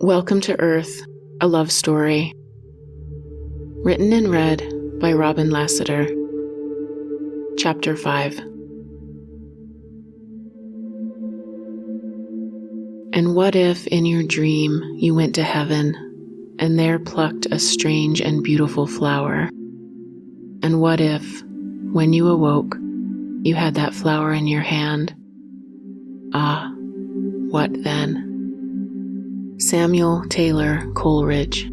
Welcome to Earth, a love story. Written and read by Robin Lassiter. Chapter 5. And what if in your dream you went to heaven and there plucked a strange and beautiful flower? And what if, when you awoke, you had that flower in your hand? Ah, what then? Samuel Taylor Coleridge.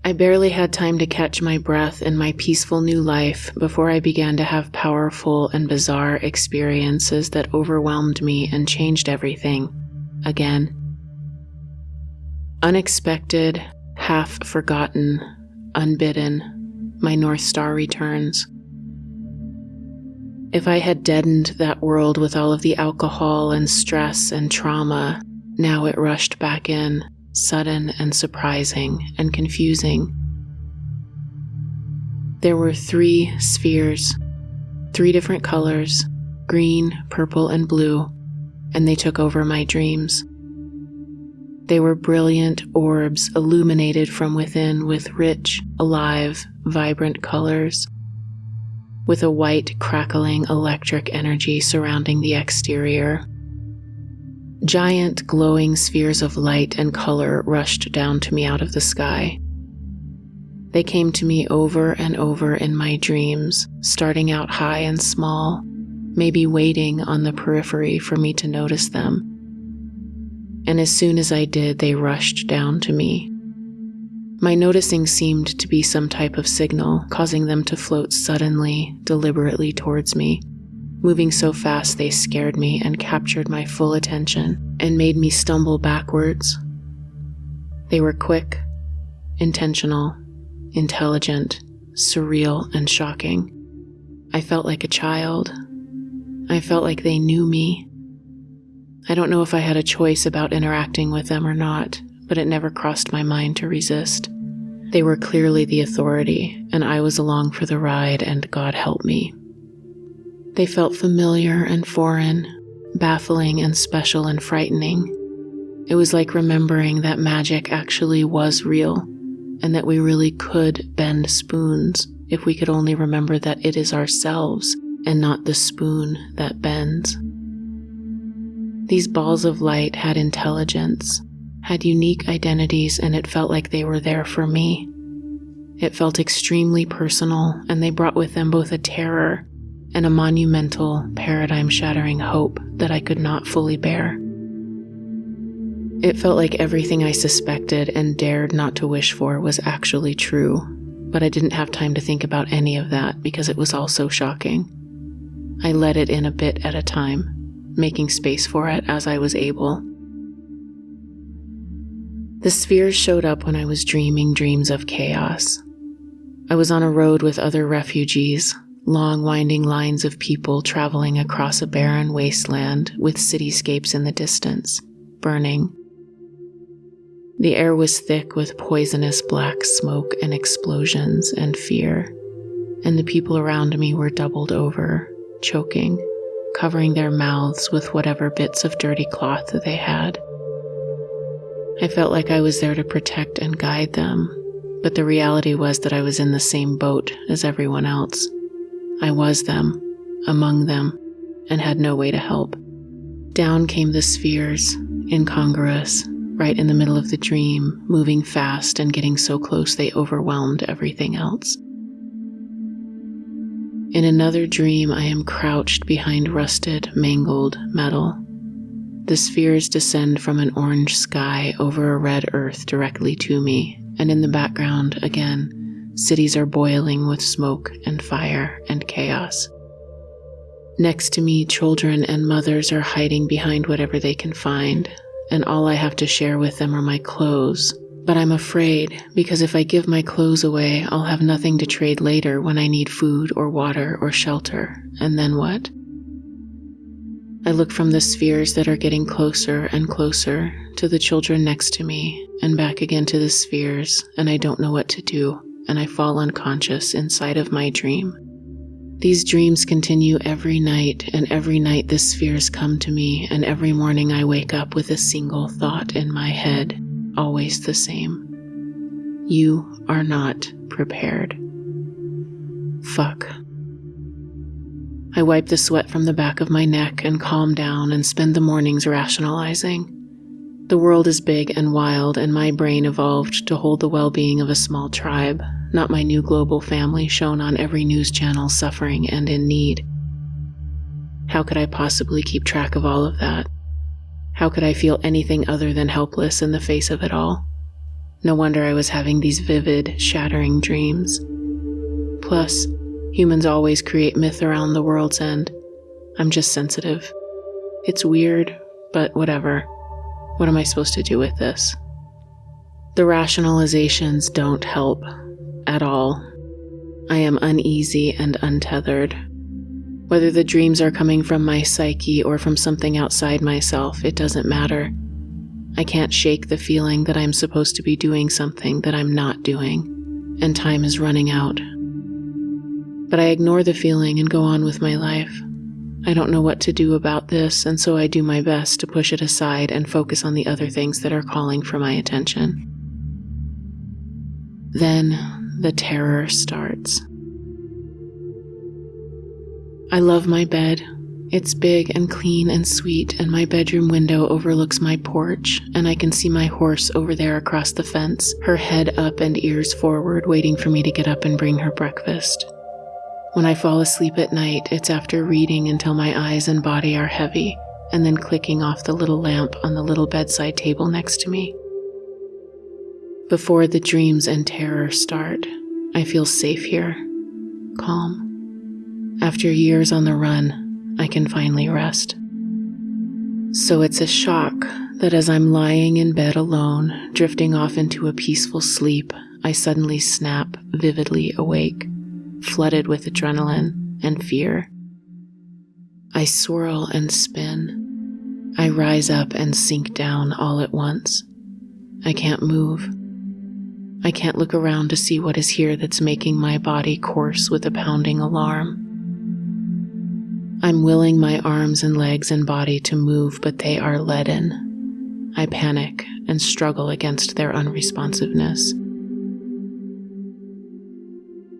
I barely had time to catch my breath in my peaceful new life before I began to have powerful and bizarre experiences that overwhelmed me and changed everything, again. Unexpected, half-forgotten, unbidden, my North Star returns. If I had deadened that world with all of the alcohol and stress and trauma, now it rushed back in, sudden and surprising and confusing. There were 3 spheres, 3 different colors, green, purple, and blue, and they took over my dreams. They were brilliant orbs illuminated from within with rich, alive, vibrant colors, with a white, crackling electric energy surrounding the exterior. Giant, glowing spheres of light and color rushed down to me out of the sky. They came to me over and over in my dreams, starting out high and small, maybe waiting on the periphery for me to notice them. And as soon as I did, they rushed down to me. My noticing seemed to be some type of signal, causing them to float suddenly, deliberately towards me, moving so fast they scared me and captured my full attention and made me stumble backwards. They were quick, intentional, intelligent, surreal, and shocking. I felt like a child. I felt like they knew me. I don't know if I had a choice about interacting with them or not, but it never crossed my mind to resist. They were clearly the authority, and I was along for the ride, and God help me. They felt familiar and foreign, baffling and special and frightening. It was like remembering that magic actually was real, and that we really could bend spoons if we could only remember that it is ourselves and not the spoon that bends. These balls of light had intelligence, had unique identities, and it felt like they were there for me. It felt extremely personal, and they brought with them both a terror and a monumental, paradigm-shattering hope that I could not fully bear. It felt like everything I suspected and dared not to wish for was actually true, but I didn't have time to think about any of that because it was all so shocking. I let it in a bit at a time, making space for it as I was able. The spheres showed up when I was dreaming dreams of chaos. I was on a road with other refugees, long winding lines of people traveling across a barren wasteland with cityscapes in the distance, burning. The air was thick with poisonous black smoke and explosions and fear, and the people around me were doubled over, choking, covering their mouths with whatever bits of dirty cloth that they had. I felt like I was there to protect and guide them, but the reality was that I was in the same boat as everyone else. I was them, among them, and had no way to help. Down came the spheres, incongruous, right in the middle of the dream, moving fast and getting so close they overwhelmed everything else. In another dream, I am crouched behind rusted, mangled metal. The spheres descend from an orange sky over a red earth directly to me, and in the background, again, cities are boiling with smoke and fire and chaos. Next to me, children and mothers are hiding behind whatever they can find, and all I have to share with them are my clothes. But I'm afraid, because if I give my clothes away, I'll have nothing to trade later when I need food or water or shelter, and then what? I look from the spheres that are getting closer and closer to the children next to me and back again to the spheres, and I don't know what to do, and I fall unconscious inside of my dream. These dreams continue every night, and every night the spheres come to me, and every morning I wake up with a single thought in my head, always the same. You are not prepared. Fuck. I wipe the sweat from the back of my neck and calm down and spend the mornings rationalizing. The world is big and wild, and my brain evolved to hold the well-being of a small tribe, not my new global family shown on every news channel suffering and in need. How could I possibly keep track of all of that? How could I feel anything other than helpless in the face of it all? No wonder I was having these vivid, shattering dreams. Plus, humans always create myth around the world's end. I'm just sensitive. It's weird, but whatever. What am I supposed to do with this? The rationalizations don't help at all. I am uneasy and untethered. Whether the dreams are coming from my psyche or from something outside myself, it doesn't matter. I can't shake the feeling that I'm supposed to be doing something that I'm not doing, and time is running out. But I ignore the feeling and go on with my life. I don't know what to do about this, and so I do my best to push it aside and focus on the other things that are calling for my attention. Then the terror starts. I love my bed. It's big and clean and sweet, and my bedroom window overlooks my porch, and I can see my horse over there across the fence, her head up and ears forward, waiting for me to get up and bring her breakfast. When I fall asleep at night, it's after reading until my eyes and body are heavy, and then clicking off the little lamp on the little bedside table next to me. Before the dreams and terror start, I feel safe here, calm. After years on the run, I can finally rest. So it's a shock that as I'm lying in bed alone, drifting off into a peaceful sleep, I suddenly snap vividly awake, flooded with adrenaline and fear. I swirl and spin. I rise up and sink down all at once. I can't move. I can't look around to see what is here that's making my body course with a pounding alarm. I'm willing my arms and legs and body to move, but they are leaden. I panic and struggle against their unresponsiveness.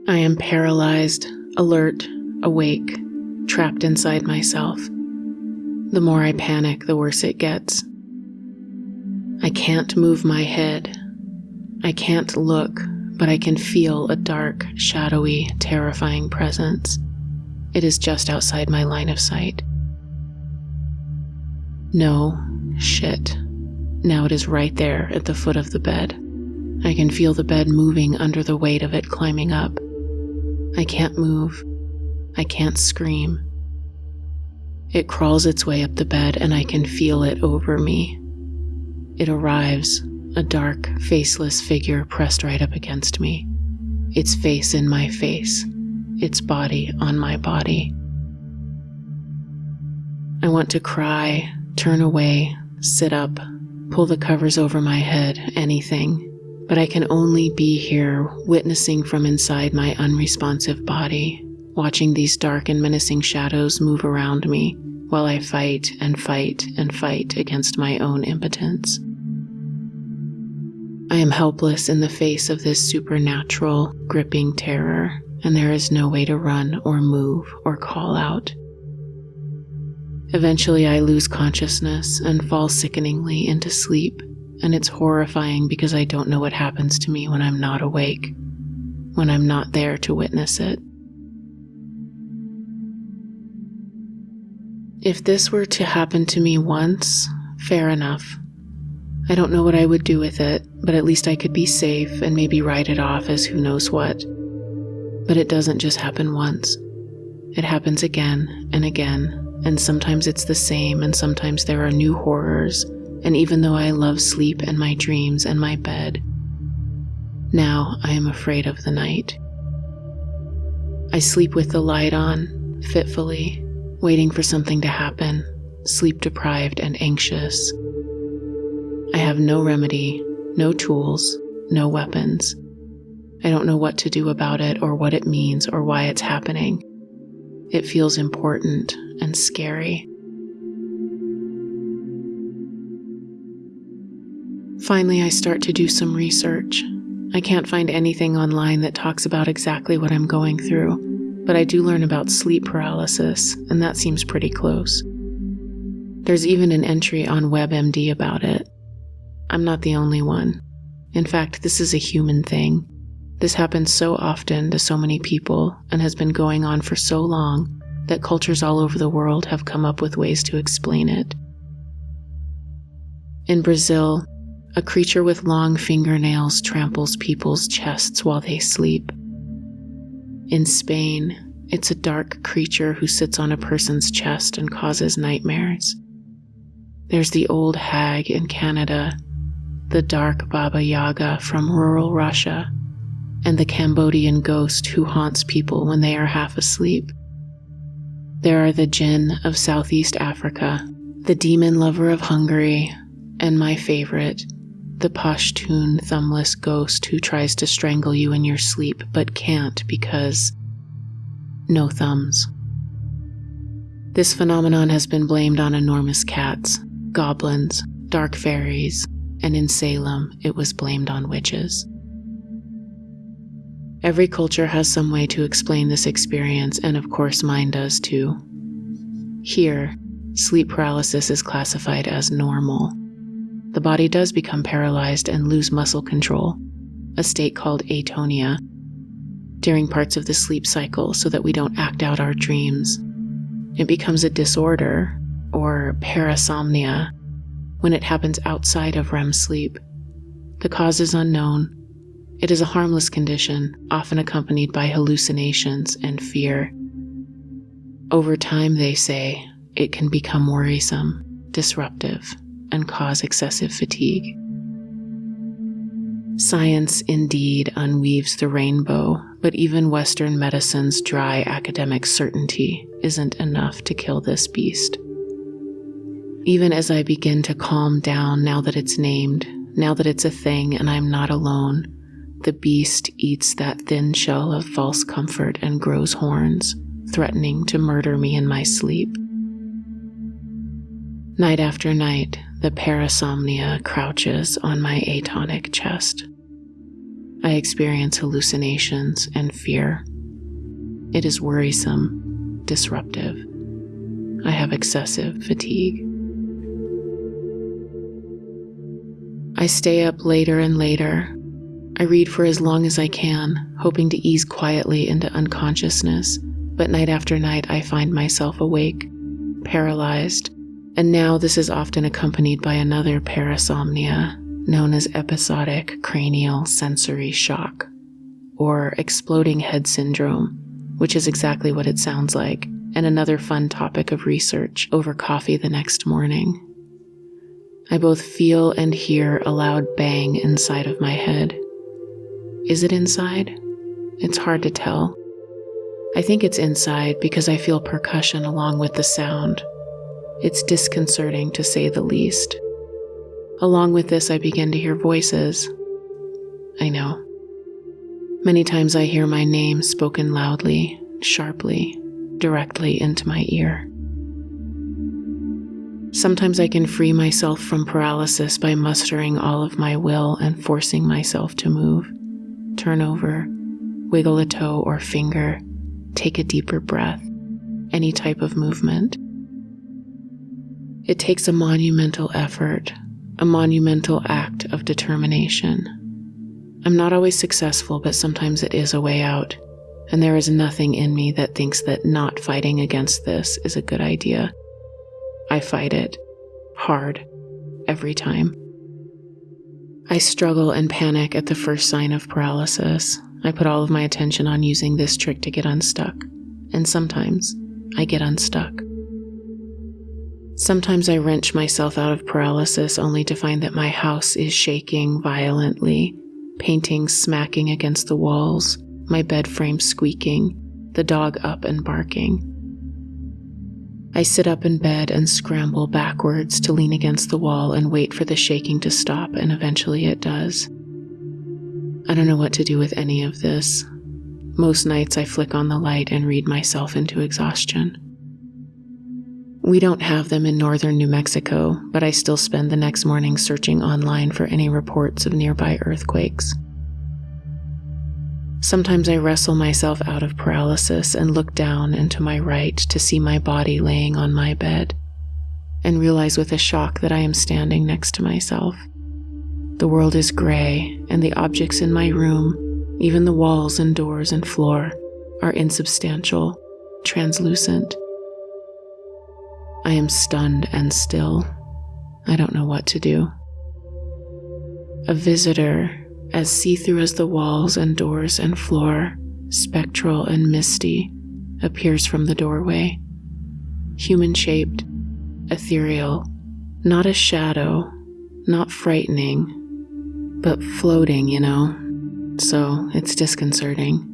I am paralyzed, alert, awake, trapped inside myself. The more I panic, the worse it gets. I can't move my head. I can't look, but I can feel a dark, shadowy, terrifying presence. It is just outside my line of sight. No, shit. Now it is right there at the foot of the bed. I can feel the bed moving under the weight of it climbing up. I can't move. I can't scream. It crawls its way up the bed and I can feel it over me. It arrives, a dark, faceless figure pressed right up against me. Its face in my face. Its body on my body. I want to cry, turn away, sit up, pull the covers over my head, anything. But I can only be here, witnessing from inside my unresponsive body, watching these dark and menacing shadows move around me while I fight and fight and fight against my own impotence. I am helpless in the face of this supernatural, gripping terror, and there is no way to run or move or call out. Eventually I lose consciousness and fall sickeningly into sleep, and it's horrifying because I don't know what happens to me when I'm not awake, when I'm not there to witness it. If this were to happen to me once, fair enough. I don't know what I would do with it, but at least I could be safe and maybe write it off as who knows what. But it doesn't just happen once. It happens again and again, and sometimes it's the same, and sometimes there are new horrors, and even though I love sleep and my dreams and my bed, now I am afraid of the night. I sleep with the light on, fitfully, waiting for something to happen, sleep-deprived and anxious. I have no remedy, no tools, no weapons. I don't know what to do about it or what it means or why it's happening. It feels important and scary. Finally, I start to do some research. I can't find anything online that talks about exactly what I'm going through, but I do learn about sleep paralysis, and that seems pretty close. There's even an entry on WebMD about it. I'm not the only one. In fact, this is a human thing. This happens so often to so many people and has been going on for so long that cultures all over the world have come up with ways to explain it. In Brazil, a creature with long fingernails tramples people's chests while they sleep. In Spain, it's a dark creature who sits on a person's chest and causes nightmares. There's the old hag in Canada, the dark Baba Yaga from rural Russia, and the Cambodian ghost who haunts people when they are half asleep. There are the jinn of Southeast Africa, the demon lover of Hungary, and my favorite, the Pashtun thumbless ghost who tries to strangle you in your sleep but can't because no thumbs. This phenomenon has been blamed on enormous cats, goblins, dark fairies, and in Salem, it was blamed on witches. Every culture has some way to explain this experience, and of course mine does too. Here, sleep paralysis is classified as normal. The body does become paralyzed and lose muscle control, a state called atonia, during parts of the sleep cycle so that we don't act out our dreams. It becomes a disorder, or parasomnia, when it happens outside of REM sleep. The cause is unknown. It is a harmless condition, often accompanied by hallucinations and fear. Over time, they say, it can become worrisome, disruptive, and cause excessive fatigue. Science indeed unweaves the rainbow, but even Western medicine's dry academic certainty isn't enough to kill this beast. Even as I begin to calm down now that it's named, now that it's a thing and I'm not alone, the beast eats that thin shell of false comfort and grows horns, threatening to murder me in my sleep. Night after night, the parasomnia crouches on my atonic chest. I experience hallucinations and fear. It is worrisome, disruptive. I have excessive fatigue. I stay up later and later. I read for as long as I can, hoping to ease quietly into unconsciousness, but night after night I find myself awake, paralyzed, and now this is often accompanied by another parasomnia, known as episodic cranial sensory shock, or exploding head syndrome, which is exactly what it sounds like, and another fun topic of research over coffee the next morning. I both feel and hear a loud bang inside of my head. Is it inside? It's hard to tell. I think it's inside because I feel percussion along with the sound. It's disconcerting to say the least. Along with this, I begin to hear voices. I know. Many times I hear my name spoken loudly, sharply, directly into my ear. Sometimes I can free myself from paralysis by mustering all of my will and forcing myself to move, turn over, wiggle a toe or finger, take a deeper breath, any type of movement. It takes a monumental effort, a monumental act of determination. I'm not always successful, but sometimes it is a way out, and there is nothing in me that thinks that not fighting against this is a good idea. I fight it, hard, every time. I struggle and panic at the first sign of paralysis. I put all of my attention on using this trick to get unstuck, and sometimes I get unstuck. Sometimes I wrench myself out of paralysis only to find that my house is shaking violently, paintings smacking against the walls, my bed frame squeaking, the dog up and barking. I sit up in bed and scramble backwards to lean against the wall and wait for the shaking to stop, and eventually it does. I don't know what to do with any of this. Most nights I flick on the light and read myself into exhaustion. We don't have them in northern New Mexico, but I still spend the next morning searching online for any reports of nearby earthquakes. Sometimes I wrestle myself out of paralysis and look down and to my right to see my body laying on my bed, and realize with a shock that I am standing next to myself. The world is gray, and the objects in my room, even the walls and doors and floor, are insubstantial, translucent. I am stunned and still. I don't know what to do. A visitor, as see-through as the walls and doors and floor, spectral and misty, appears from the doorway. Human-shaped, ethereal, not a shadow, not frightening, but floating, so it's disconcerting.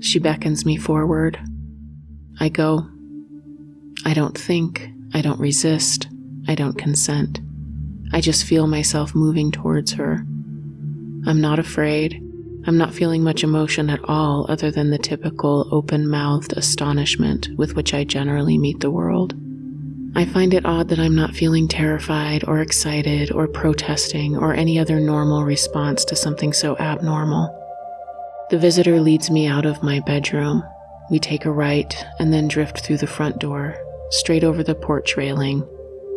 She beckons me forward. I go. I don't think, I don't resist, I don't consent. I just feel myself moving towards her. I'm not afraid. I'm not feeling much emotion at all other than the typical open-mouthed astonishment with which I generally meet the world. I find it odd that I'm not feeling terrified or excited or protesting or any other normal response to something so abnormal. The visitor leads me out of my bedroom. We take a right and then drift through the front door, straight over the porch railing.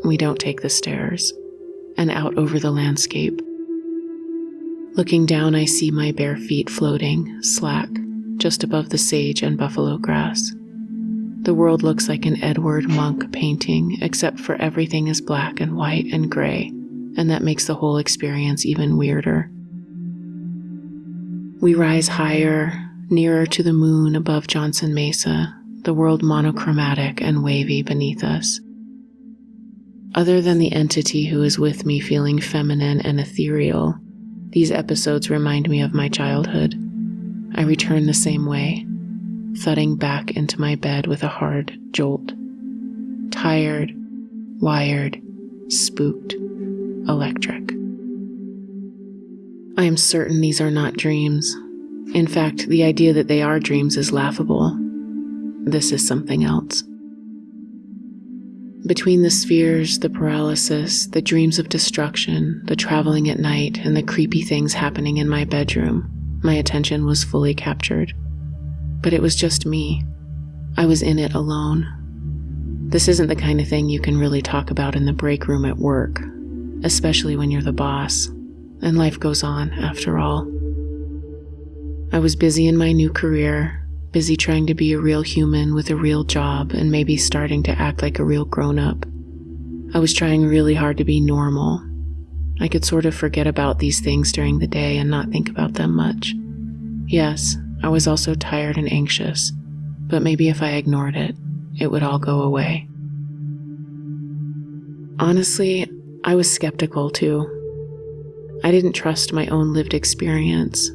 We don't take the stairs, and out over the landscape. Looking down, I see my bare feet floating, slack, just above the sage and buffalo grass. The world looks like an Edward Munch painting, except for everything is black and white and gray, and that makes the whole experience even weirder. We rise higher, nearer to the moon above Johnson Mesa, the world monochromatic and wavy beneath us. Other than the entity who is with me feeling feminine and ethereal, these episodes remind me of my childhood. I return the same way, thudding back into my bed with a hard jolt. Tired, wired, spooked, electric. I am certain these are not dreams. In fact, the idea that they are dreams is laughable. This is something else. Between the spheres, the paralysis, the dreams of destruction, the traveling at night, and the creepy things happening in my bedroom, my attention was fully captured. But it was just me. I was in it alone. This isn't the kind of thing you can really talk about in the break room at work, especially when you're the boss, and life goes on after all. I was busy in my new career, busy trying to be a real human with a real job and maybe starting to act like a real grown-up. I was trying really hard to be normal. I could sort of forget about these things during the day and not think about them much. Yes, I was also tired and anxious, but maybe if I ignored it, it would all go away. Honestly, I was skeptical too. I didn't trust my own lived experience.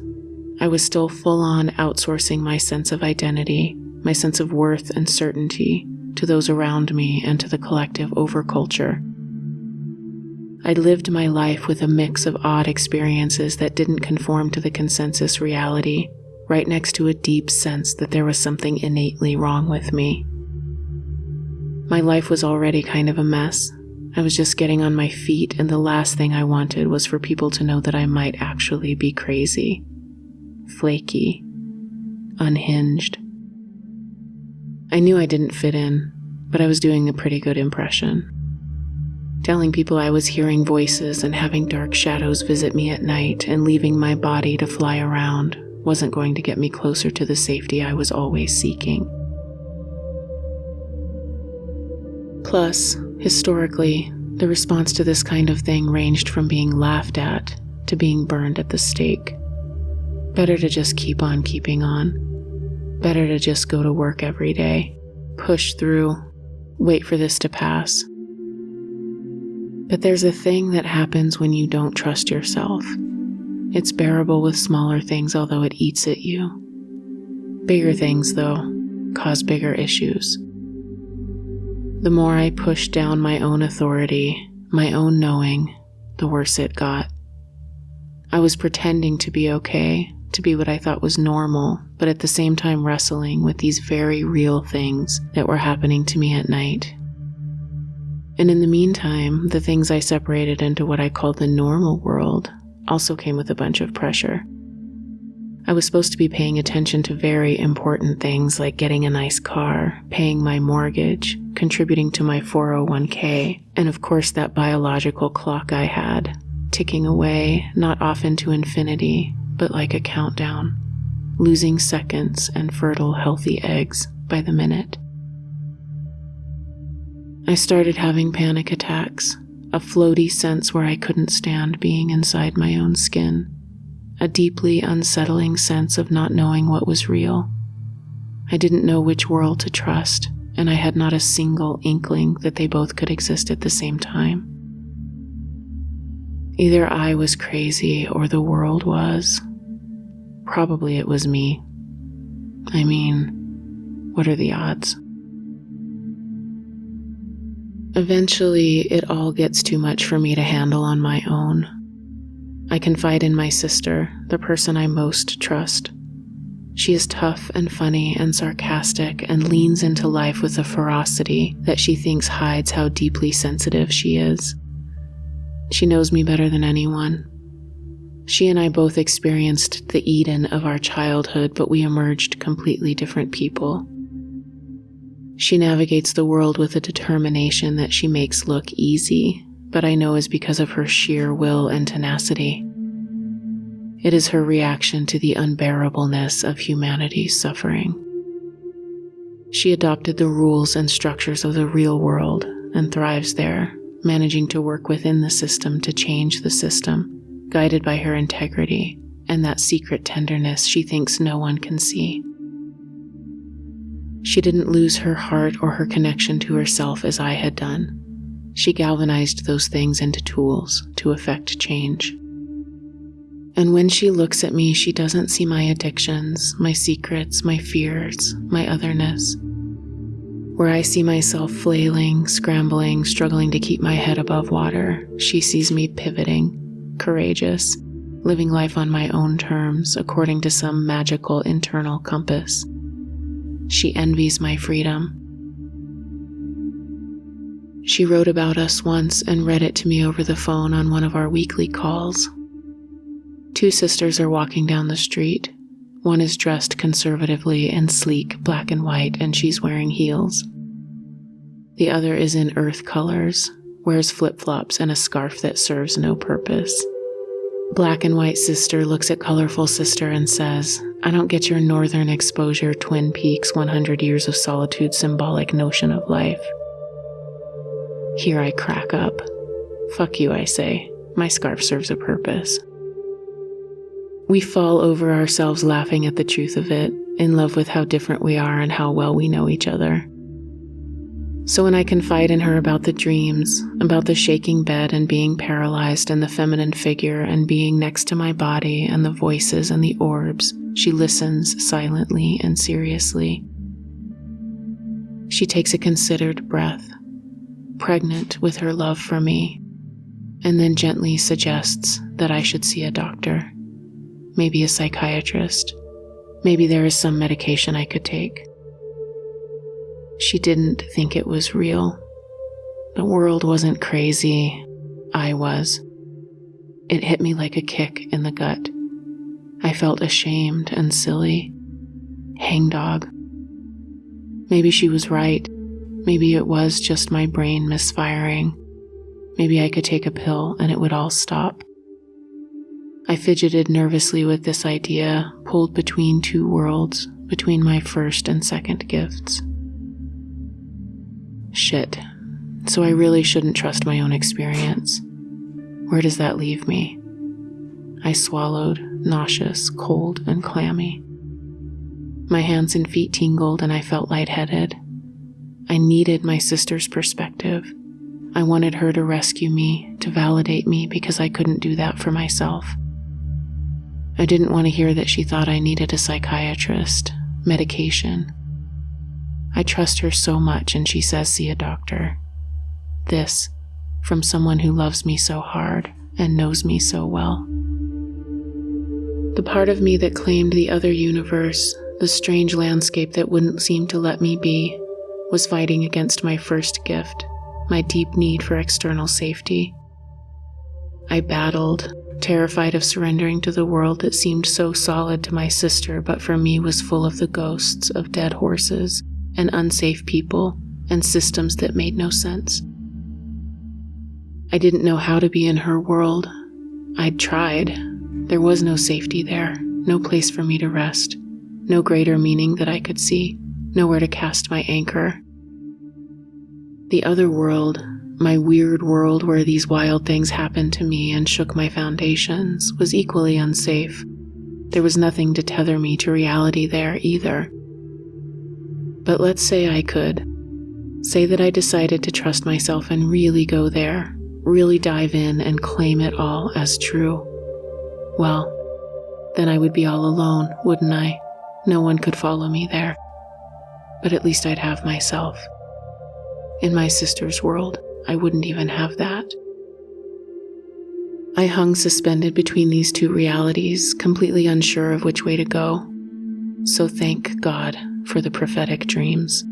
I was still full-on outsourcing my sense of identity, my sense of worth and certainty, to those around me and to the collective overculture. I lived my life with a mix of odd experiences that didn't conform to the consensus reality, right next to a deep sense that there was something innately wrong with me. My life was already kind of a mess. I was just getting on my feet, and the last thing I wanted was for people to know that I might actually be crazy. Flaky, unhinged. I knew I didn't fit in, but I was doing a pretty good impression. Telling people I was hearing voices and having dark shadows visit me at night and leaving my body to fly around wasn't going to get me closer to the safety I was always seeking. Plus, historically, the response to this kind of thing ranged from being laughed at to being burned at the stake. Better to just keep on keeping on. Better to just go to work every day, push through, wait for this to pass. But there's a thing that happens when you don't trust yourself. It's bearable with smaller things, although it eats at you. Bigger things, though, cause bigger issues. The more I pushed down my own authority, my own knowing, the worse it got. I was pretending to be okay, to be what I thought was normal, but at the same time wrestling with these very real things that were happening to me at night. And in the meantime, the things I separated into what I called the normal world also came with a bunch of pressure. I was supposed to be paying attention to very important things like getting a nice car, paying my mortgage, contributing to my 401k, and of course that biological clock I had, ticking away, not often to infinity, but like a countdown, losing seconds and fertile, healthy eggs by the minute. I started having panic attacks, a floaty sense where I couldn't stand being inside my own skin, a deeply unsettling sense of not knowing what was real. I didn't know which world to trust, and I had not a single inkling that they both could exist at the same time. Either I was crazy or the world was. Probably it was me. I mean, what are the odds? Eventually, it all gets too much for me to handle on my own. I confide in my sister, the person I most trust. She is tough and funny and sarcastic and leans into life with a ferocity that she thinks hides how deeply sensitive she is. She knows me better than anyone. She and I both experienced the Eden of our childhood, but we emerged completely different people. She navigates the world with a determination that she makes look easy, but I know is because of her sheer will and tenacity. It is her reaction to the unbearableness of humanity's suffering. She adopted the rules and structures of the real world and thrives there, managing to work within the system to change the system, guided by her integrity and that secret tenderness she thinks no one can see. She didn't lose her heart or her connection to herself as I had done. She galvanized those things into tools to effect change. And when she looks at me, she doesn't see my addictions, my secrets, my fears, my otherness. Where I see myself flailing, scrambling, struggling to keep my head above water, she sees me pivoting, courageous, living life on my own terms according to some magical internal compass. She envies my freedom. She wrote about us once and read it to me over the phone on one of our weekly calls. Two sisters are walking down the street. One is dressed conservatively in sleek black and white, and she's wearing heels. The other is in earth colors, wears flip-flops and a scarf that serves no purpose. Black and white sister looks at colorful sister and says, "I don't get your northern exposure, Twin Peaks, 100 years of solitude symbolic notion of life." Here I crack up. Fuck you, I say. My scarf serves a purpose. We fall over ourselves laughing at the truth of it, in love with how different we are and how well we know each other. So when I confide in her about the dreams, about the shaking bed and being paralyzed and the feminine figure and being next to my body and the voices and the orbs, she listens silently and seriously. She takes a considered breath, pregnant with her love for me, and then gently suggests that I should see a doctor, maybe a psychiatrist. Maybe there is some medication I could take. She didn't think it was real. The world wasn't crazy. I was. It hit me like a kick in the gut. I felt ashamed and silly. Hangdog. Maybe she was right. Maybe it was just my brain misfiring. Maybe I could take a pill and it would all stop. I fidgeted nervously with this idea, pulled between two worlds, between my first and second gifts. Shit. So I really shouldn't trust my own experience. Where does that leave me? I swallowed, nauseous, cold, and clammy. My hands and feet tingled and I felt lightheaded. I needed my sister's perspective. I wanted her to rescue me, to validate me, because I couldn't do that for myself. I didn't want to hear that she thought I needed a psychiatrist, medication. I trust her so much and she says see a doctor. This, from someone who loves me so hard and knows me so well. The part of me that claimed the other universe, the strange landscape that wouldn't seem to let me be, was fighting against my first gift, my deep need for external safety. I battled, terrified of surrendering to the world that seemed so solid to my sister, but for me was full of the ghosts of dead horses and unsafe people and systems that made no sense. I didn't know how to be in her world. I'd tried. There was no safety there, no place for me to rest, no greater meaning that I could see, nowhere to cast my anchor. The other world, my weird world where these wild things happened to me and shook my foundations, was equally unsafe. There was nothing to tether me to reality there either. But let's say I could. Say that I decided to trust myself and really go there, really dive in and claim it all as true. Well, then I would be all alone, wouldn't I? No one could follow me there. But at least I'd have myself. In my sister's world, I wouldn't even have that. I hung suspended between these two realities, completely unsure of which way to go. So thank God for the prophetic dreams.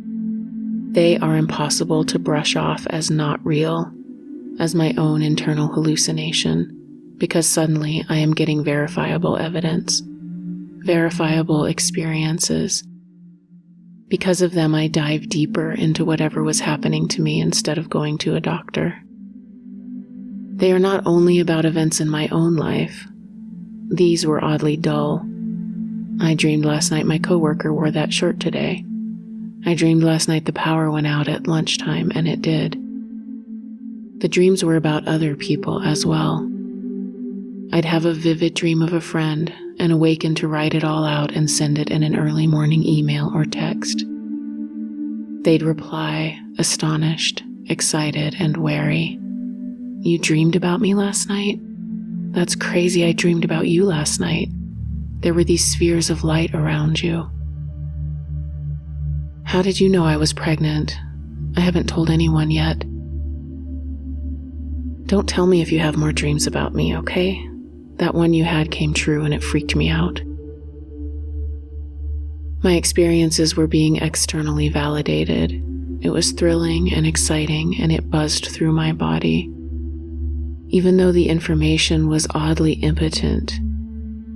They are impossible to brush off as not real, as my own internal hallucination, because suddenly I am getting verifiable evidence, verifiable experiences. Because of them, I dive deeper into whatever was happening to me instead of going to a doctor. They are not only about events in my own life. These were oddly dull. I dreamed last night my coworker wore that shirt today. I dreamed last night the power went out at lunchtime, and it did. The dreams were about other people as well. I'd have a vivid dream of a friend and awaken to write it all out and send it in an early morning email or text. They'd reply, astonished, excited, and wary. You dreamed about me last night? That's crazy, I dreamed about you last night. There were these spheres of light around you. How did you know I was pregnant? I haven't told anyone yet. Don't tell me if you have more dreams about me, okay? That one you had came true and it freaked me out. My experiences were being externally validated. It was thrilling and exciting, and it buzzed through my body. Even though the information was oddly impotent,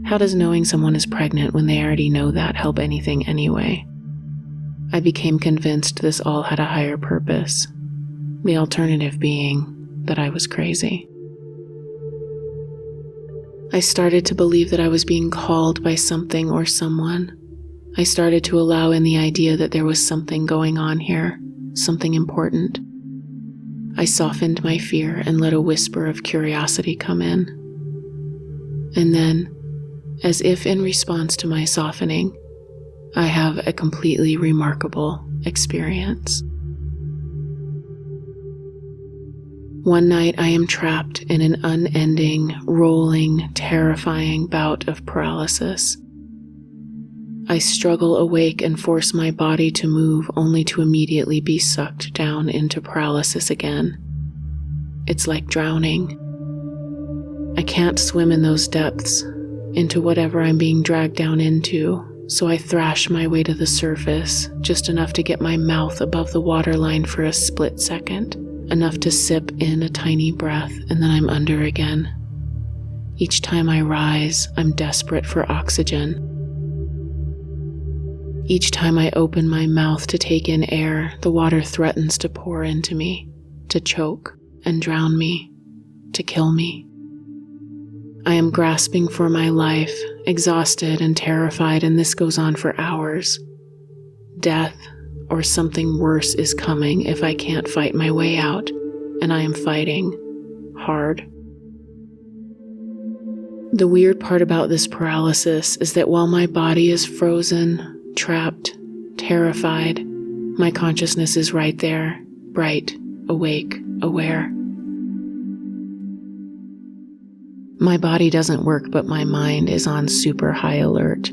how does knowing someone is pregnant when they already know that help anything anyway? I became convinced this all had a higher purpose, the alternative being that I was crazy. I started to believe that I was being called by something or someone. I started to allow in the idea that there was something going on here, something important. I softened my fear and let a whisper of curiosity come in. And then, as if in response to my softening, I have a completely remarkable experience. One night I am trapped in an unending, rolling, terrifying bout of paralysis. I struggle awake and force my body to move only to immediately be sucked down into paralysis again. It's like drowning. I can't swim in those depths, into whatever I'm being dragged down into, so I thrash my way to the surface, just enough to get my mouth above the waterline for a split second, enough to sip in a tiny breath, and then I'm under again. Each time I rise, I'm desperate for oxygen. Each time I open my mouth to take in air, the water threatens to pour into me, to choke and drown me, to kill me. I am grasping for my life, exhausted and terrified, and this goes on for hours. Death or something worse is coming if I can't fight my way out, and I am fighting hard. The weird part about this paralysis is that while my body is frozen, trapped, terrified, my consciousness is right there, bright, awake, aware. My body doesn't work, but my mind is on super high alert.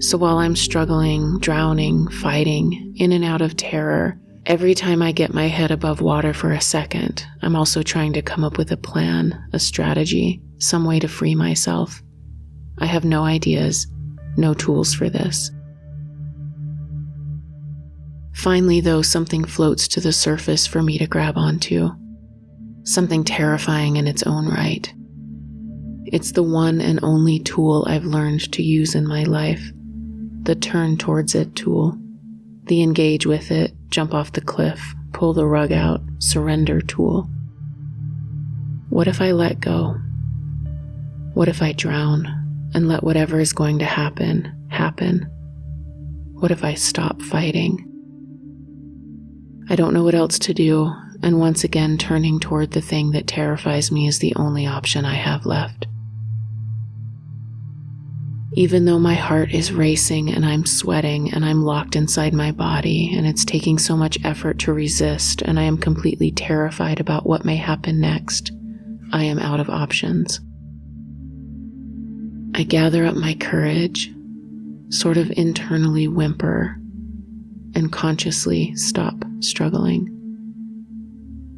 So while I'm struggling, drowning, fighting, in and out of terror, every time I get my head above water for a second, I'm also trying to come up with a plan, a strategy, some way to free myself. I have no ideas, no tools for this. Finally, though, something floats to the surface for me to grab onto. Something terrifying in its own right. It's the one and only tool I've learned to use in my life. The turn towards it tool. The engage with it, jump off the cliff, pull the rug out, surrender tool. What if I let go? What if I drown and let whatever is going to happen, happen? What if I stop fighting? I don't know what else to do, and once again turning toward the thing that terrifies me is the only option I have left. Even though my heart is racing and I'm sweating and I'm locked inside my body and it's taking so much effort to resist and I am completely terrified about what may happen next, I am out of options. I gather up my courage, sort of internally whimper, and consciously stop struggling.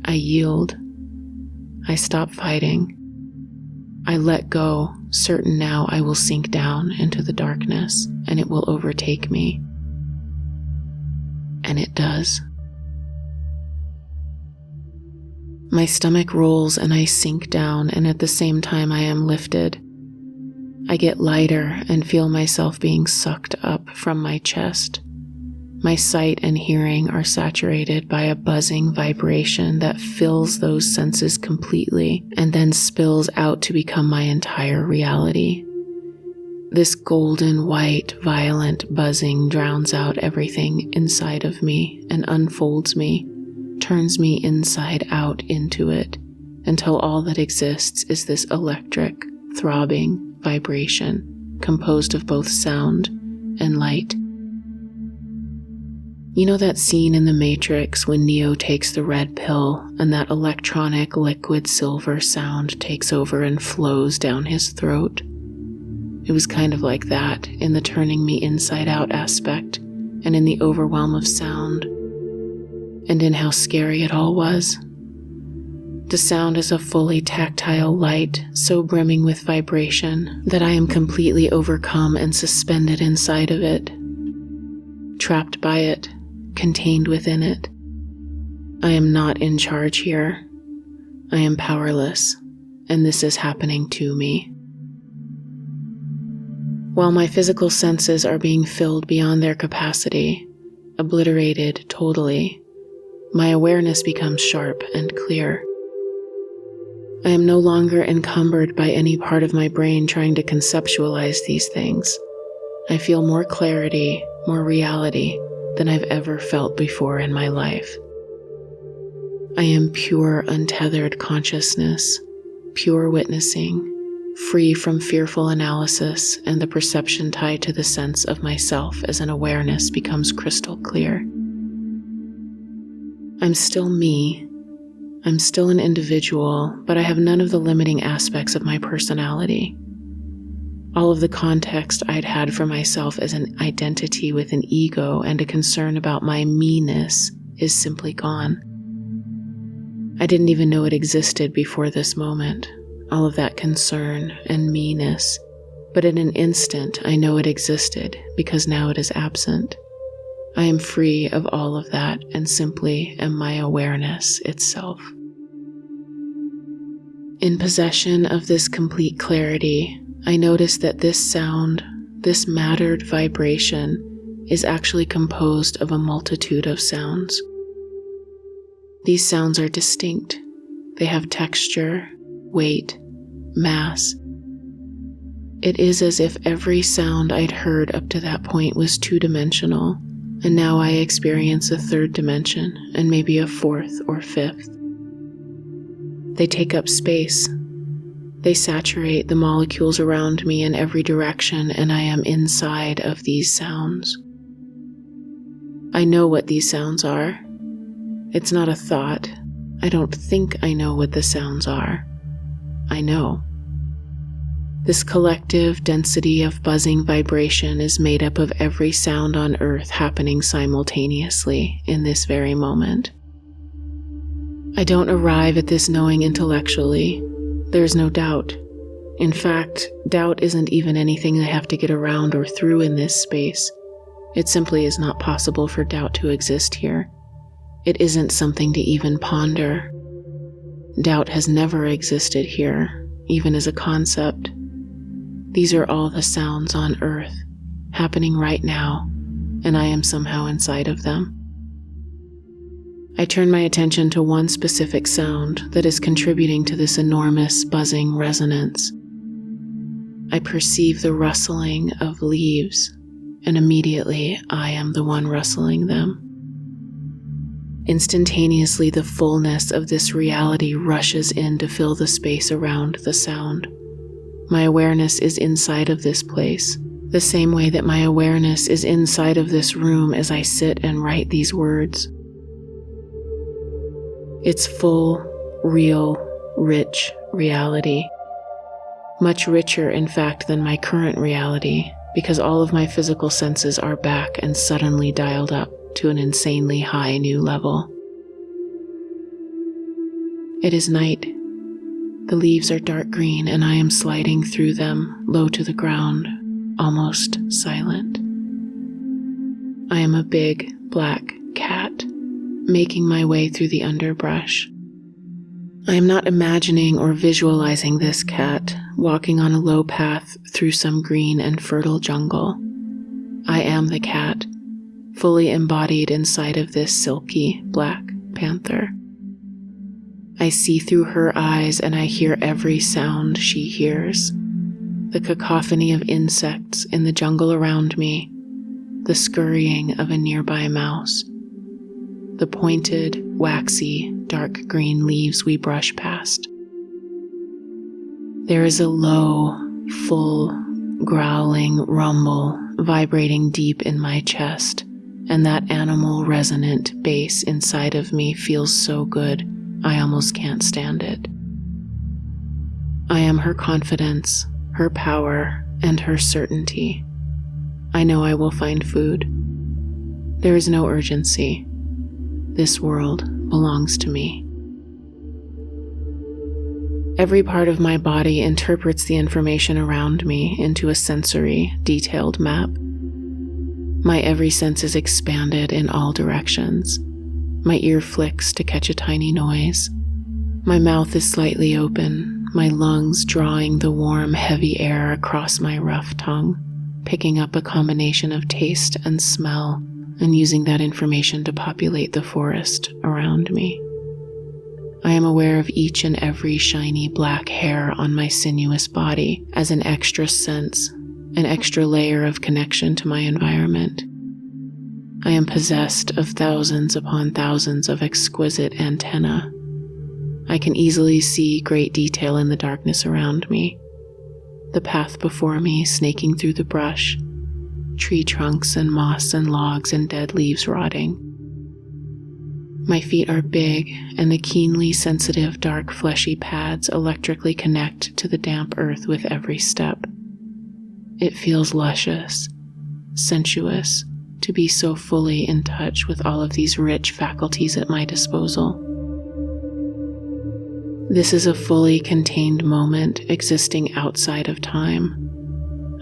I yield. I stop fighting. I let go, certain now I will sink down into the darkness and it will overtake me. And it does. My stomach rolls and I sink down, and at the same time I am lifted. I get lighter and feel myself being sucked up from my chest. My sight and hearing are saturated by a buzzing vibration that fills those senses completely and then spills out to become my entire reality. This golden white, violent buzzing drowns out everything inside of me and unfolds me, turns me inside out into it, until all that exists is this electric, throbbing vibration composed of both sound and light. You know that scene in The Matrix when Neo takes the red pill and that electronic liquid silver sound takes over and flows down his throat? It was kind of like that in the turning me inside out aspect and in the overwhelm of sound and in how scary it all was. The sound is a fully tactile light so brimming with vibration that I am completely overcome and suspended inside of it, trapped by it, contained within it. I am not in charge here. I am powerless, and this is happening to me. While my physical senses are being filled beyond their capacity, obliterated totally, my awareness becomes sharp and clear. I am no longer encumbered by any part of my brain trying to conceptualize these things. I feel more clarity, more reality than I've ever felt before in my life. I am pure, untethered consciousness, pure witnessing, free from fearful analysis and the perception tied to the sense of myself as an awareness becomes crystal clear. I'm still me. I'm still an individual, but I have none of the limiting aspects of my personality. All of the context I'd had for myself as an identity with an ego and a concern about my me-ness is simply gone. I didn't even know it existed before this moment, all of that concern and me-ness, but in an instant I know it existed because now it is absent. I am free of all of that and simply am my awareness itself. In possession of this complete clarity, I notice that this sound, this mattered vibration, is actually composed of a multitude of sounds. These sounds are distinct. They have texture, weight, mass. It is as if every sound I'd heard up to that point was two-dimensional, and now I experience a third dimension and maybe a fourth or fifth. They take up space. They saturate the molecules around me in every direction, and I am inside of these sounds. I know what these sounds are. It's not a thought. I don't think I know what the sounds are. I know. This collective density of buzzing vibration is made up of every sound on Earth happening simultaneously in this very moment. I don't arrive at this knowing intellectually. There's no doubt. In fact, doubt isn't even anything I have to get around or through in this space. It simply is not possible for doubt to exist here. It isn't something to even ponder. Doubt has never existed here, even as a concept. These are all the sounds on Earth, happening right now, and I am somehow inside of them. I turn my attention to one specific sound that is contributing to this enormous buzzing resonance. I perceive the rustling of leaves, and immediately I am the one rustling them. Instantaneously, the fullness of this reality rushes in to fill the space around the sound. My awareness is inside of this place, the same way that my awareness is inside of this room as I sit and write these words. It's full, real, rich reality. Much richer, in fact, than my current reality, because all of my physical senses are back and suddenly dialed up to an insanely high new level. It is night. The leaves are dark green and I am sliding through them, low to the ground, almost silent. I am a big, black cat, making my way through the underbrush. I am not imagining or visualizing this cat walking on a low path through some green and fertile jungle. I am the cat, fully embodied inside of this silky black panther. I see through her eyes and I hear every sound she hears. The cacophony of insects in the jungle around me, the scurrying of a nearby mouse, the pointed, waxy, dark green leaves we brush past. There is a low, full, growling rumble vibrating deep in my chest, and that animal resonant bass inside of me feels so good, I almost can't stand it. I am her confidence, her power, and her certainty. I know I will find food. There is no urgency. This world belongs to me. Every part of my body interprets the information around me into a sensory, detailed map. My every sense is expanded in all directions. My ear flicks to catch a tiny noise. My mouth is slightly open, my lungs drawing the warm, heavy air across my rough tongue, picking up a combination of taste and smell, and using that information to populate the forest around me. I am aware of each and every shiny black hair on my sinuous body as an extra sense, an extra layer of connection to my environment. I am possessed of thousands upon thousands of exquisite antennae. I can easily see great detail in the darkness around me. The path before me snaking through the brush, tree trunks and moss and logs and dead leaves rotting. My feet are big, and the keenly sensitive, dark, fleshy pads electrically connect to the damp earth with every step. It feels luscious, sensuous, to be so fully in touch with all of these rich faculties at my disposal. This is a fully contained moment existing outside of time.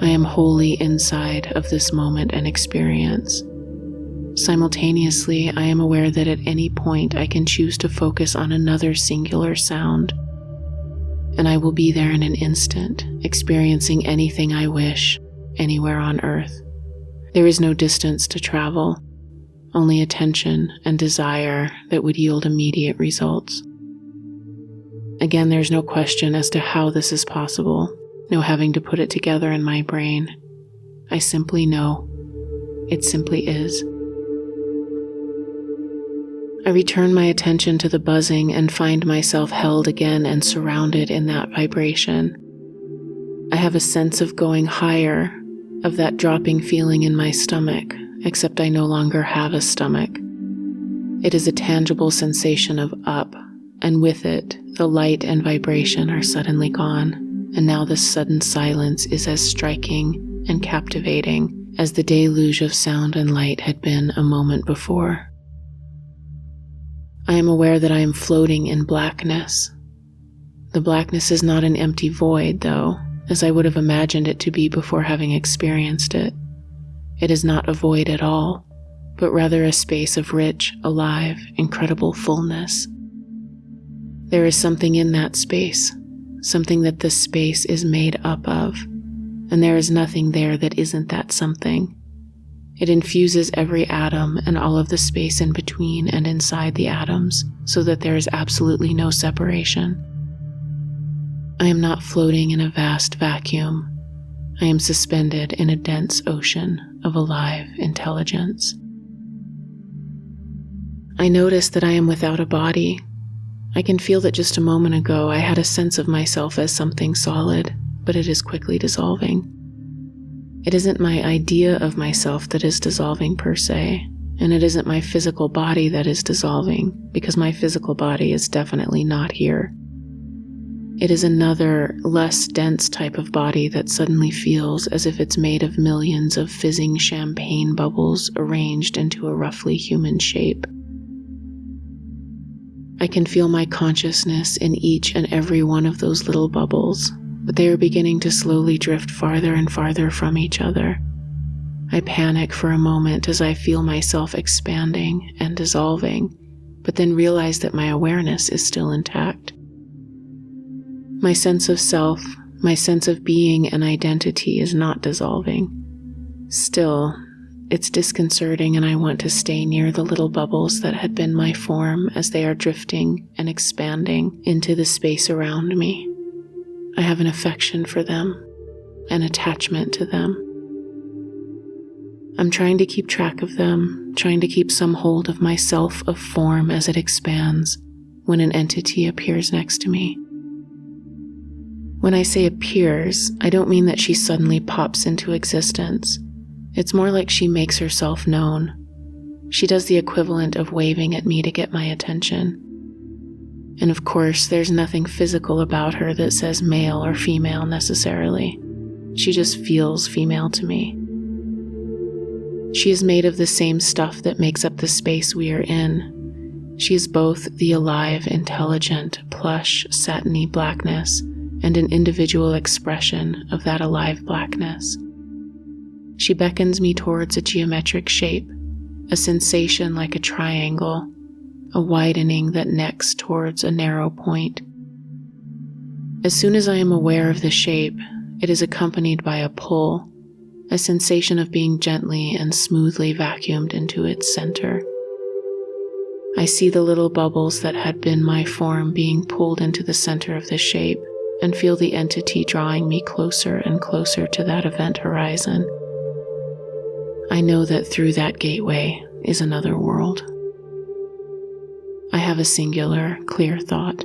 I am wholly inside of this moment and experience. Simultaneously, I am aware that at any point I can choose to focus on another singular sound, and I will be there in an instant, experiencing anything I wish, anywhere on Earth. There is no distance to travel, only attention and desire that would yield immediate results. Again, there's no question as to how this is possible, no having to put it together in my brain. I simply know. It simply is. I return my attention to the buzzing and find myself held again and surrounded in that vibration. I have a sense of going higher, of that dropping feeling in my stomach, except I no longer have a stomach. It is a tangible sensation of up, and with it, the light and vibration are suddenly gone, and now this sudden silence is as striking and captivating as the deluge of sound and light had been a moment before. I am aware that I am floating in blackness. The blackness is not an empty void, though. as I would have imagined it to be before having experienced it. It is not a void at all, but rather a space of rich, alive, incredible fullness. There is something in that space, something that this space is made up of, and there is nothing there that isn't that something. It infuses every atom and all of the space in between and inside the atoms, so that there is absolutely no separation. I am not floating in a vast vacuum. I am suspended in a dense ocean of alive intelligence. I notice that I am without a body. I can feel that just a moment ago I had a sense of myself as something solid, but it is quickly dissolving. It isn't my idea of myself that is dissolving per se, and it isn't my physical body that is dissolving, because my physical body is definitely not here. It is another, less dense type of body that suddenly feels as if it's made of millions of fizzing champagne bubbles arranged into a roughly human shape. I can feel my consciousness in each and every one of those little bubbles, but they are beginning to slowly drift farther and farther from each other. I panic for a moment as I feel myself expanding and dissolving, but then realize that my awareness is still intact. My sense of self, my sense of being and identity is not dissolving. Still, it's disconcerting, and I want to stay near the little bubbles that had been my form as they are drifting and expanding into the space around me. I have an affection for them, an attachment to them. I'm trying to keep track of them, trying to keep some hold of myself of form as it expands, when an entity appears next to me. When I say appears, I don't mean that she suddenly pops into existence. It's more like she makes herself known. She does the equivalent of waving at me to get my attention. And of course, there's nothing physical about her that says male or female necessarily. She just feels female to me. She is made of the same stuff that makes up the space we are in. She is both the alive, intelligent, plush, satiny blackness and an individual expression of that alive blackness. She beckons me towards a geometric shape, a sensation like a triangle, a widening that necks towards a narrow point. As soon as I am aware of the shape, it is accompanied by a pull, a sensation of being gently and smoothly vacuumed into its center. I see the little bubbles that had been my form being pulled into the center of the shape, and feel the entity drawing me closer and closer to that event horizon. I know that through that gateway is another world. I have a singular, clear thought.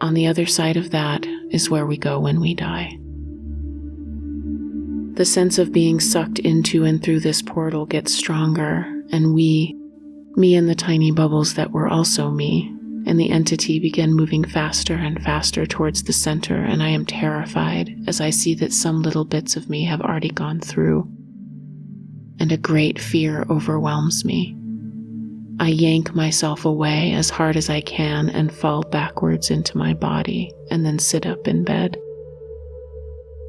On the other side of that is where we go when we die. The sense of being sucked into and through this portal gets stronger, and me and the tiny bubbles that were also me, and the entity begin moving faster and faster towards the center, and I am terrified as I see that some little bits of me have already gone through, and a great fear overwhelms me. I yank myself away as hard as I can and fall backwards into my body, and then sit up in bed.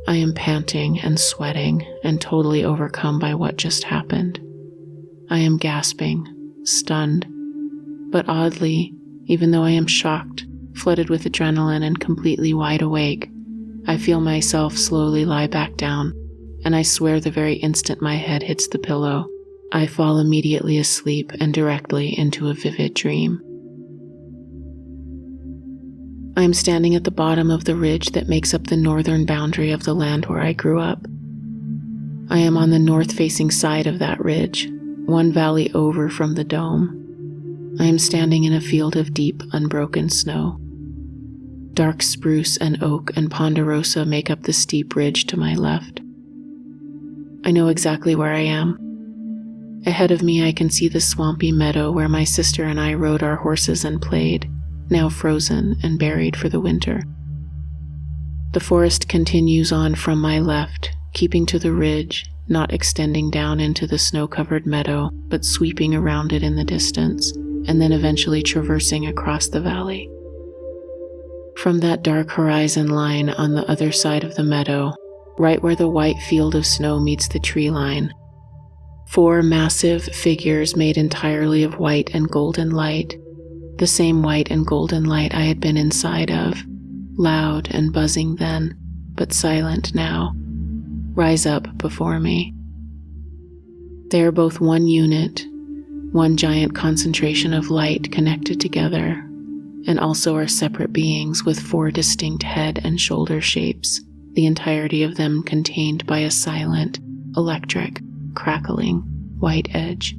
I am panting and sweating and totally overcome by what just happened. I am gasping, stunned, but oddly, even though I am shocked, flooded with adrenaline and completely wide awake, I feel myself slowly lie back down, and I swear the very instant my head hits the pillow, I fall immediately asleep and directly into a vivid dream. I am standing at the bottom of the ridge that makes up the northern boundary of the land where I grew up. I am on the north-facing side of that ridge, one valley over from the dome. I am standing in a field of deep, unbroken snow. Dark spruce and oak and ponderosa make up the steep ridge to my left. I know exactly where I am. Ahead of me I can see the swampy meadow where my sister and I rode our horses and played, now frozen and buried for the winter. The forest continues on from my left, keeping to the ridge, not extending down into the snow-covered meadow, but sweeping around it in the distance, and then eventually traversing across the valley. From that dark horizon line on the other side of the meadow, right where the white field of snow meets the tree line, 4 massive figures made entirely of white and golden light, the same white and golden light I had been inside of, loud and buzzing then, but silent now, rise up before me. They are both one unit, one giant concentration of light connected together, and also are separate beings with 4 distinct head and shoulder shapes, the entirety of them contained by a silent, electric, crackling, white edge.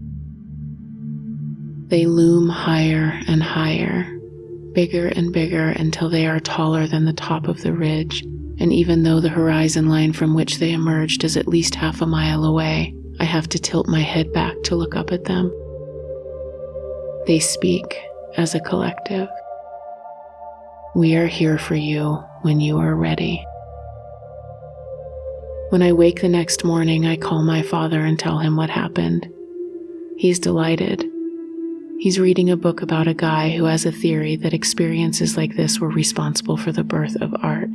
They loom higher and higher, bigger and bigger until they are taller than the top of the ridge, and even though the horizon line from which they emerged is at least half a mile away, I have to tilt my head back to look up at them. They speak as a collective. We are here for you when you are ready. When I wake the next morning, I call my father and tell him what happened. He's delighted. He's reading a book about a guy who has a theory that experiences like this were responsible for the birth of art.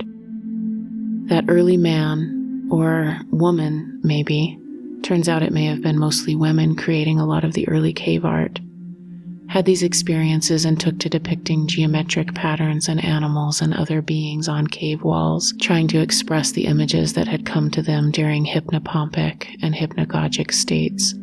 That early man, or woman maybe, turns out it may have been mostly women creating a lot of the early cave art, had these experiences and took to depicting geometric patterns and animals and other beings on cave walls, trying to express the images that had come to them during hypnopompic and hypnagogic states.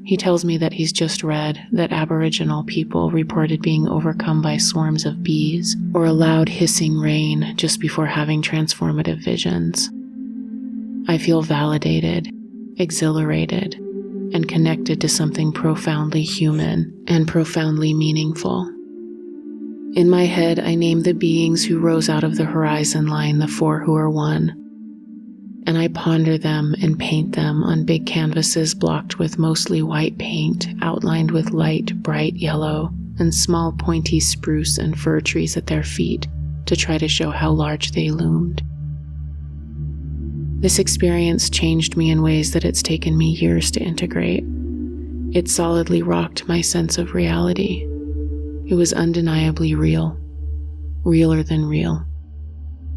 He tells me that he's just read that Aboriginal people reported being overcome by swarms of bees or a loud hissing rain just before having transformative visions. I feel validated, exhilarated, and connected to something profoundly human and profoundly meaningful. In my head, I name the beings who rose out of the horizon line the 4 who are one, and I ponder them and paint them on big canvases blocked with mostly white paint, outlined with light, bright yellow, and small pointy spruce and fir trees at their feet to try to show how large they loomed. This experience changed me in ways that it's taken me years to integrate. It solidly rocked my sense of reality. It was undeniably real, realer than real.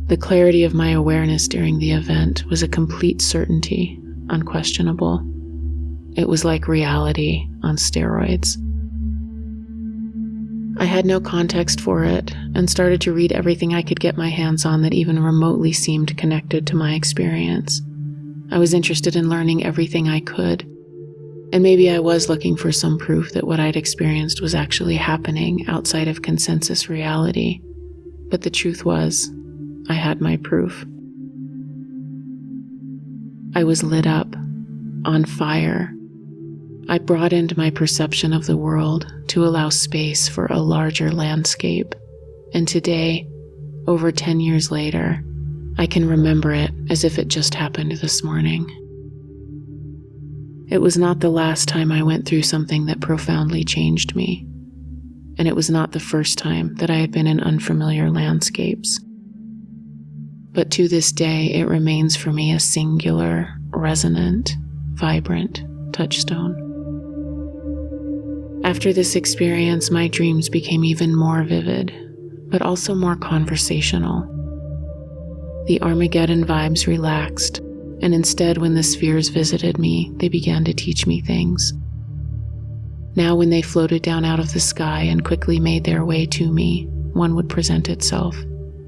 The clarity of my awareness during the event was a complete certainty, unquestionable. It was like reality on steroids. I had no context for it and started to read everything I could get my hands on that even remotely seemed connected to my experience. I was interested in learning everything I could, and maybe I was looking for some proof that what I'd experienced was actually happening outside of consensus reality. But the truth was, I had my proof. I was lit up, on fire. I broadened my perception of the world to allow space for a larger landscape. And today, over 10 years later, I can remember it as if it just happened this morning. It was not the last time I went through something that profoundly changed me. And it was not the first time that I had been in unfamiliar landscapes. But to this day, it remains for me a singular, resonant, vibrant touchstone. After this experience, my dreams became even more vivid, but also more conversational. The Armageddon vibes relaxed, and instead, when the spheres visited me, they began to teach me things. Now, when they floated down out of the sky and quickly made their way to me, one would present itself,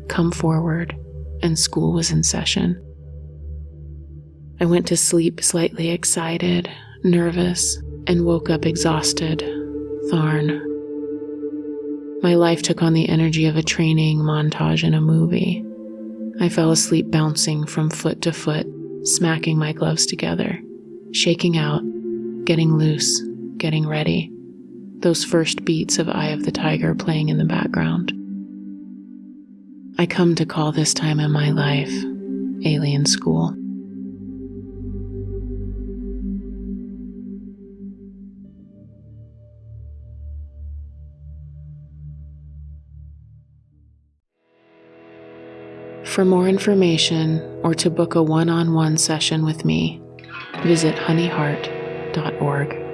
come forward, and school was in session. I went to sleep slightly excited, nervous, and woke up exhausted, Tharn. My life took on the energy of a training montage in a movie. I fell asleep bouncing from foot to foot, smacking my gloves together, shaking out, getting loose, getting ready. Those first beats of Eye of the Tiger playing in the background. I come to call this time in my life alien school. For more information or to book a one-on-one session with me, visit honeyheart.org.